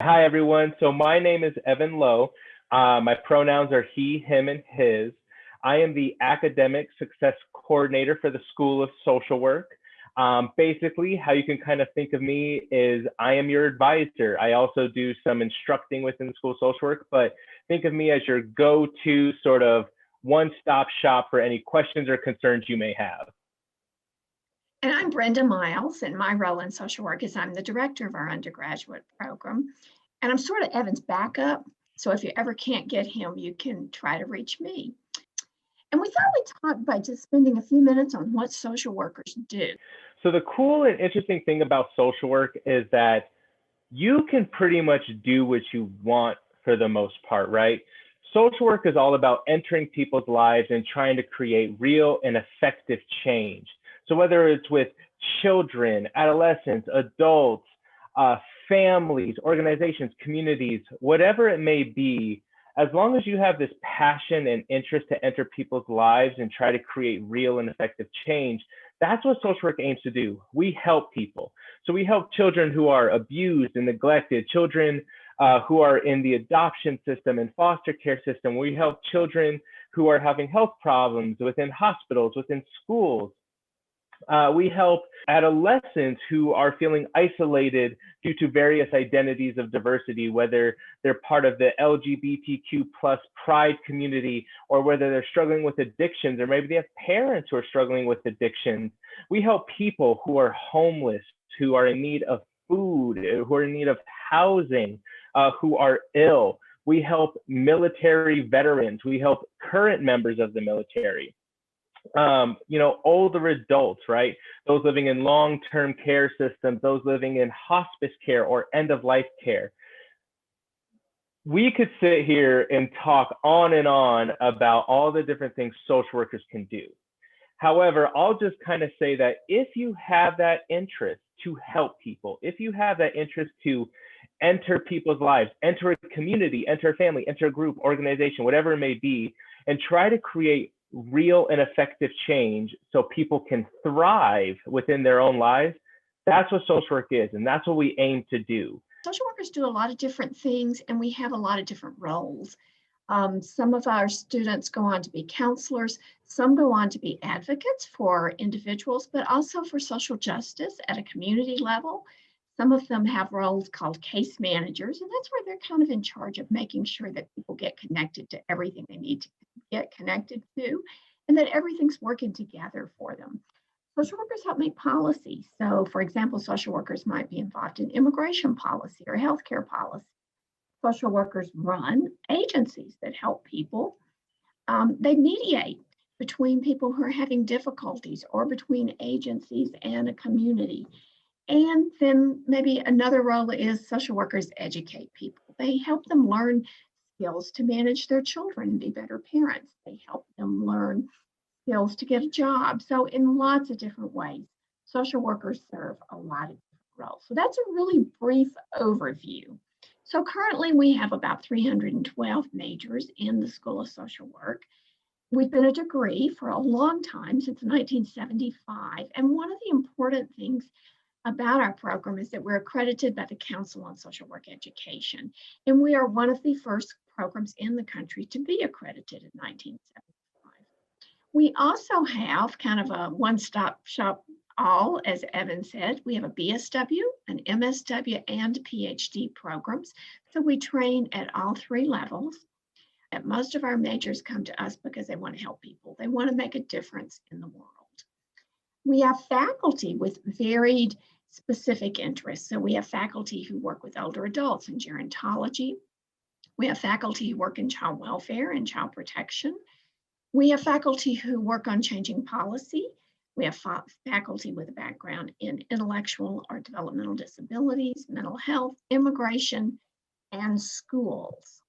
Hi, everyone. So my name is Evan Lowe. My pronouns are he, him, and his. I am the Academic Success Coordinator for the School of Social Work. Basically, how you can kind of think of me is I am your advisor. I also do some instructing within the School of Social Work, but think of me as your go-to sort of one-stop shop for any questions or concerns you may have. And I'm Brenda Miles, and my role in social work is I'm the director of our undergraduate program. And I'm sort of Evan's backup. So if you ever can't get him, you can try to reach me. And we thought we'd talk by just spending a few minutes on what social workers do. So the cool and interesting thing about social work is that you can pretty much do what you want for the most part, right? Social work is all about entering people's lives and trying to create real and effective change. So whether it's with children, adolescents, adults, families, organizations, communities, whatever it may be, as long as you have this passion and interest to enter people's lives and try to create real and effective change, that's what social work aims to do. We help people. So we help children who are abused and neglected, children who are in the adoption system and foster care system. We help children who are having health problems within hospitals, within schools. We help adolescents who are feeling isolated due to various identities of diversity, whether they're part of the LGBTQ plus pride community, or whether they're struggling with addictions, or maybe they have parents who are struggling with addictions. We help people who are homeless, who are in need of food, who are in need of housing, who are ill. We help military veterans. We help current members of the military. Older adults, right? Those living in long-term care systems, those living in hospice care or end-of-life care. We could sit here and talk on and on about all the different things social workers can do. However, I'll just kind of say that if you have that interest to help people, if you have that interest to enter people's lives, enter a community, enter a family, enter a group, organization, whatever it may be, and try to create real and effective change so people can thrive within their own lives, that's what social work is, and that's what we aim to do. Social workers do a lot of different things, and we have a lot of different roles. Some of our students go on to be counselors, some go on to be advocates for individuals, but also for social justice at a community level. Some of them have roles called case managers, and that's where they're kind of in charge of making sure that people get connected to everything they need to get connected to, and that everything's working together for them. Social workers help make policy. So, for example, social workers might be involved in immigration policy or healthcare policy. Social workers run agencies that help people. They mediate between people who are having difficulties or between agencies and a community. And then maybe another role is social workers educate people. They help them learn skills to manage their children and be better parents. They help them learn skills to get a job. So in lots of different ways, social workers serve a lot of different roles. So that's a really brief overview. So currently we have about 312 majors in the School of Social Work. We've been a degree for a long time, since 1975. And one of the important things about our program is that we're accredited by the Council on Social Work Education. And we are one of the first programs in the country to be accredited in 1975. We also have kind of a one-stop shop all, as Evan said. We have a BSW, an MSW, and PhD programs. So we train at all three levels. And most of our majors come to us because they want to help people. They want to make a difference in the world. We have faculty with varied specific interests. So we have faculty who work with older adults in gerontology. We have faculty who work in child welfare and child protection. We have faculty who work on changing policy. We have faculty with a background in intellectual or developmental disabilities, mental health, immigration, and schools.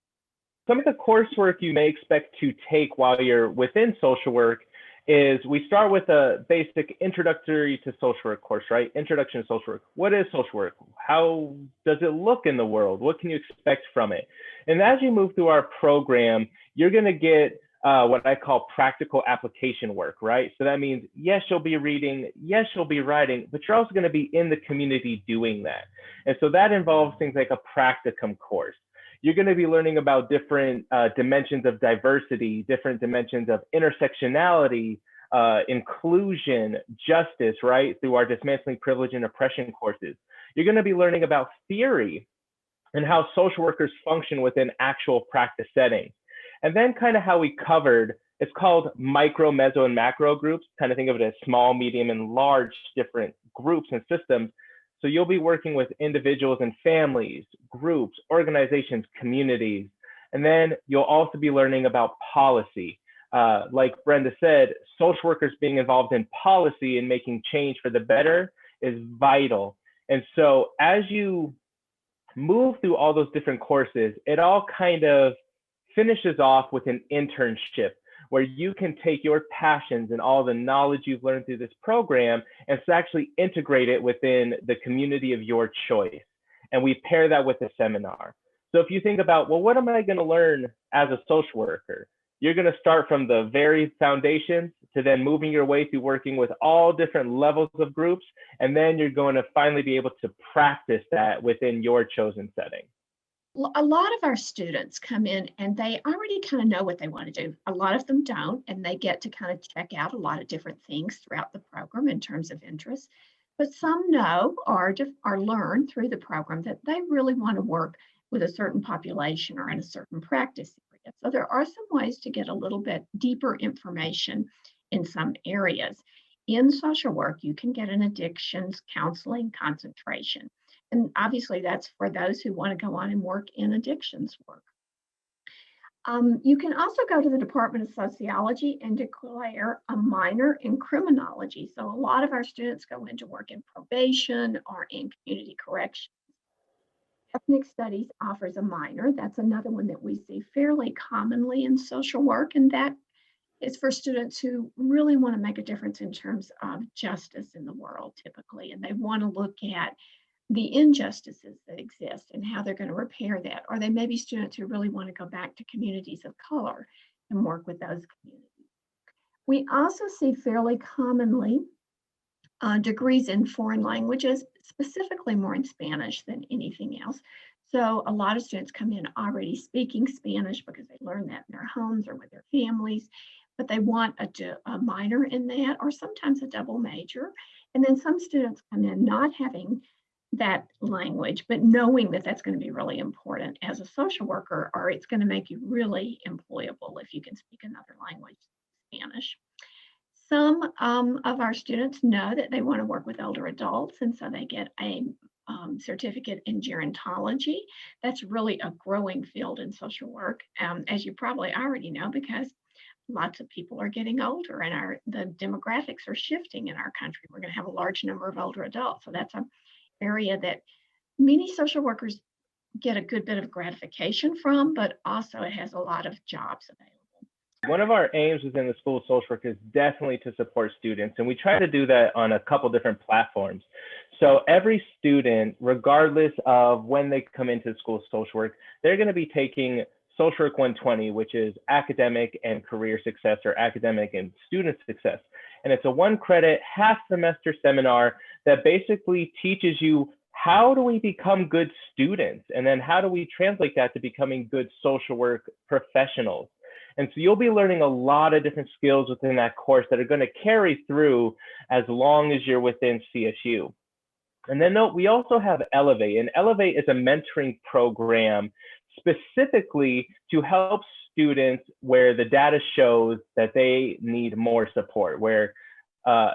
Some of the coursework you may expect to take while you're within social work is we start with a basic introductory to social work course, right? Introduction to social work. What is social work? How does it look in the world? What can you expect from it? And as you move through our program, you're going to get what I call practical application work, right? So that means, yes, you'll be reading, yes, you'll be writing, but you're also going to be in the community doing that. And so that involves things like a practicum course. You're going to be learning about different dimensions of diversity, different dimensions of intersectionality, inclusion, justice, right? Through our dismantling privilege and oppression courses. You're going to be learning about theory and how social workers function within actual practice settings. And then kind of how we covered, it's called micro, meso, and macro groups. Kind of think of it as small, medium, and large different groups and systems. So you'll be working with individuals and families, groups, organizations, communities. And then you'll also be learning about policy. Like Brenda said, social workers being involved in policy and making change for the better is vital. And so as you move through all those different courses, it all kind of finishes off with an internship where you can take your passions and all the knowledge you've learned through this program and actually integrate it within the community of your choice. And we pair that with a seminar. So if you think about, well, what am I going to learn as a social worker? You're going to start from the very foundations to then moving your way through working with all different levels of groups. And then you're going to finally be able to practice that within your chosen setting. A lot of our students come in and they already kind of know what they want to do. A lot of them don't, and they get to kind of check out a lot of different things throughout the program in terms of interest. But some know or learn through the program that they really want to work with a certain population or in a certain practice area. So there are some ways to get a little bit deeper information in some areas. In social work, you can get an addictions counseling concentration. And obviously that's for those who want to go on and work in addictions work. You can also go to the Department of Sociology and declare a minor in criminology. So a lot of our students go into work in probation or in community corrections. Ethnic studies offers a minor. That's another one that we see fairly commonly in social work. And that is for students who really want to make a difference in terms of justice in the world typically. And they want to look at the injustices that exist and how they're going to repair that. Or they may be students who really want to go back to communities of color and work with those communities. We also see fairly commonly degrees in foreign languages, specifically more in Spanish than anything else. So a lot of students come in already speaking Spanish because they learn that in their homes or with their families, but they want a minor in that or sometimes a double major. And then some students come in not having that language, but knowing that that's going to be really important as a social worker, or it's going to make you really employable if you can speak another language, Spanish. Some of our students know that they want to work with older adults, and so they get a certificate in gerontology. That's really a growing field in social work, as you probably already know, because lots of people are getting older and the demographics are shifting in our country. We're going to have a large number of older adults, so that's an area that many social workers get a good bit of gratification from, but also it has a lot of jobs available. One of our aims within the School of Social Work is definitely to support students, and we try to do that on a couple different platforms. So every student, regardless of when they come into the School of Social Work, they're going to be taking Social Work 120, which is academic and career success, or academic and student success. And it's a 1 credit half semester seminar that basically teaches you how do we become good students, and then how do we translate that to becoming good social work professionals. And so you'll be learning a lot of different skills within that course that are going to carry through as long as you're within CSU. And then we also have Elevate, and Elevate is a mentoring program specifically to help students where the data shows that they need more support, where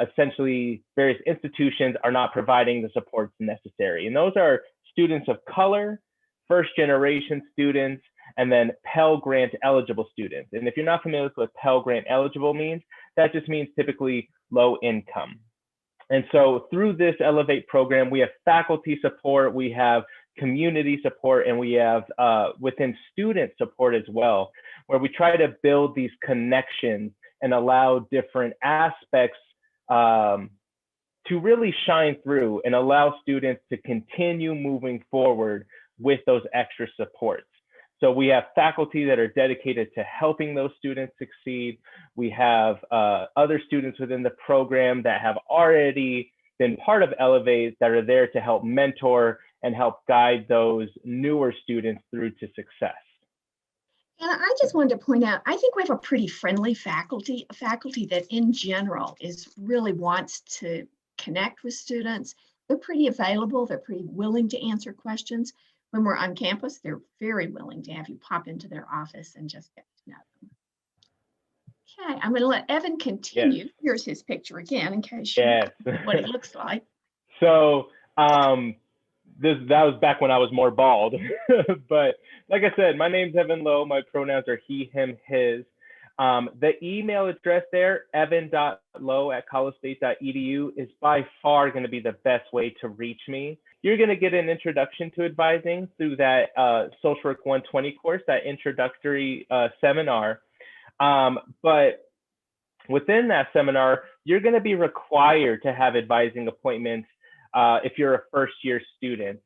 essentially various institutions are not providing the supports necessary. And those are students of color, first generation students, and then Pell Grant eligible students. And if you're not familiar with what Pell Grant eligible means, that just means typically low income. And so through this Elevate program, we have faculty support, we have community support, and we have within student support as well, where we try to build these connections and allow different aspects to really shine through and allow students to continue moving forward with those extra supports. So we have faculty that are dedicated to helping those students succeed. We have other students within the program that have already been part of Elevate that are there to help mentor and help guide those newer students through to success. And I just wanted to point out, I think we have a pretty friendly faculty, a faculty that in general really wants to connect with students. They're pretty available. They're pretty willing to answer questions. When we're on campus, they're very willing to have you pop into their office and just get to know them. Okay, I'm going to let Evan continue. Yes. Here's his picture again in case you know what he looks like. So that was back when I was more bald. But like I said, my name's Evan Lowe. My pronouns are he, him, his. The email address there, evan.lowe@collegestate.edu, is by far going to be the best way to reach me. You're going to get an introduction to advising through that Social Work 120 course, that introductory seminar. But within that seminar, you're going to be required to have advising appointments if you're a first-year student.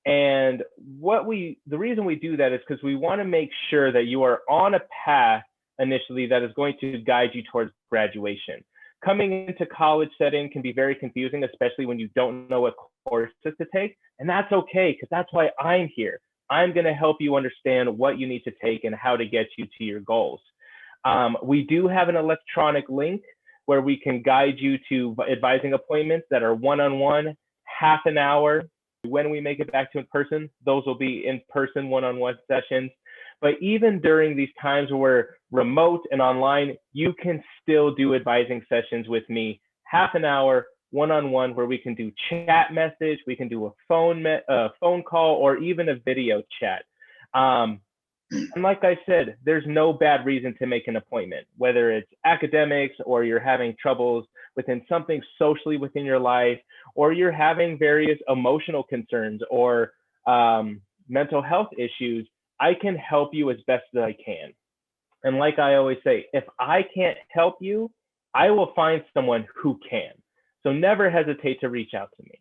And the reason we do that is because we want to make sure that you are on a path initially that is going to guide you towards graduation. Coming into college setting can be very confusing, especially when you don't know what courses to take. And that's okay, because that's why I'm here. I'm going to help you understand what you need to take and how to get you to your goals. We do have an electronic link where we can guide you to advising appointments that are one-on-one, half an hour. When we make it back to in person, those will be in-person one-on-one sessions. But even during these times where we're remote and online, you can still do advising sessions with me, half an hour, one-on-one, where we can do chat message, we can do a phone call, or even a video chat. And like I said, there's no bad reason to make an appointment, whether it's academics or you're having troubles within something socially within your life, or you're having various emotional concerns or mental health issues. I can help you as best as I can. And like I always say, if I can't help you, I will find someone who can. So never hesitate to reach out to me.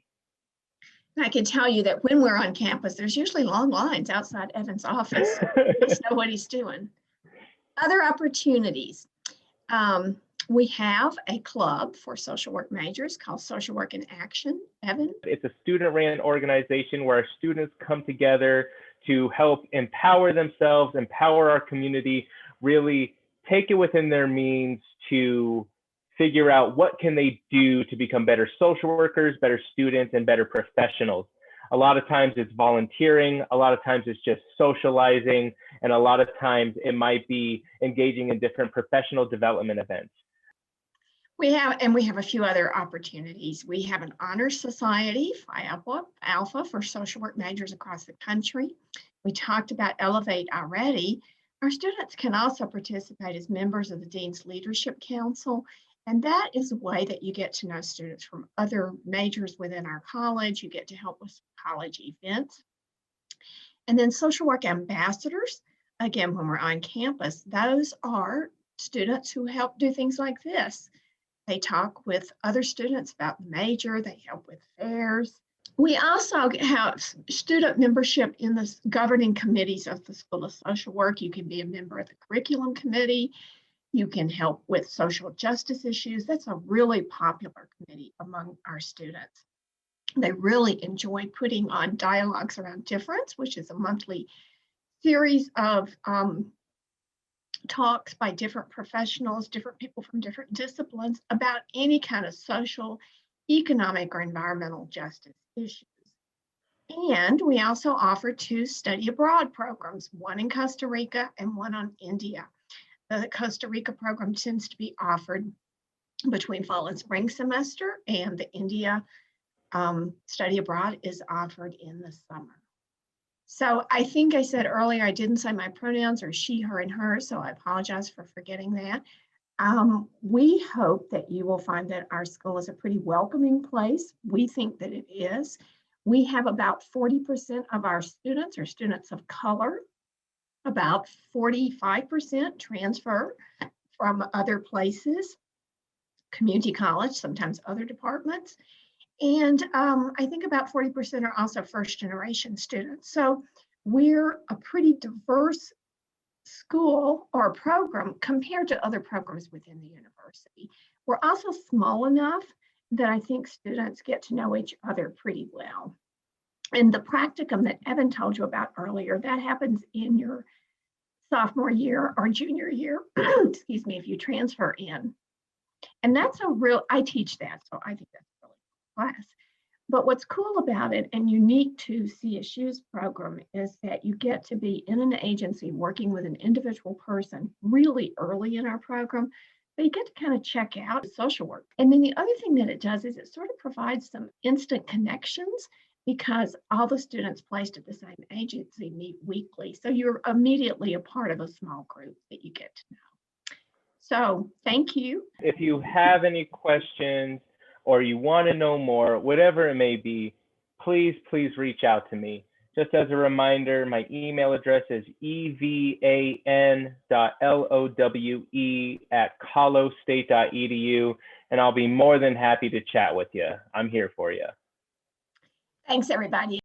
I can tell you that when we're on campus, there's usually long lines outside Evan's office. Just know what he's doing. Other opportunities. We have a club for social work majors called Social Work in Action. Evan? It's a student-ran organization where our students come together to help empower themselves, empower our community, really take it within their means to figure out what can they do to become better social workers, better students, and better professionals. A lot of times it's volunteering, a lot of times it's just socializing, and a lot of times it might be engaging in different professional development events. We have a few other opportunities. We have an honor society, Phi Alpha, for social work majors across the country. We talked about Elevate already. Our students can also participate as members of the Dean's Leadership Council, and that is a way that you get to know students from other majors within our college. You get to help with college events. And then social work ambassadors, again, when we're on campus, those are students who help do things like this. They talk with other students about the major, they help with fairs. We also have student membership in the governing committees of the School of Social Work. You can be a member of the curriculum committee. You can help with social justice issues. That's a really popular committee among our students. They really enjoy putting on Dialogues Around Difference, which is a monthly series of talks by different professionals, different people from different disciplines about any kind of social, economic, or environmental justice issues. And we also offer 2 study abroad programs, one in Costa Rica and one on India. The Costa Rica program tends to be offered between fall and spring semester, and the India study abroad is offered in the summer. So I think I said earlier, I didn't say my pronouns are she, her, and her, so I apologize for forgetting that. We hope that you will find that our school is a pretty welcoming place. We think that it is. We have about 40% of our students are students of color, about 45% transfer from other places, community college, sometimes other departments. And I think about 40% are also first generation students. So we're a pretty diverse school or program compared to other programs within the university. We're also small enough that I think students get to know each other pretty well. And the practicum that Evan told you about earlier, that happens in your sophomore year or junior year, excuse me, if you transfer in. And that's I teach that, so I think that's a really cool class. But what's cool about it and unique to CSU's program is that you get to be in an agency working with an individual person really early in our program. But you get to kind of check out social work. And then the other thing that it does is it sort of provides some instant connections because all the students placed at the same agency meet weekly. So you're immediately a part of a small group that you get to know. So thank you. If you have any questions or you want to know more, whatever it may be, please reach out to me. Just as a reminder, my email address is evan.lowe@colostate.edu, and I'll be more than happy to chat with you. I'm here for you. Thanks, everybody.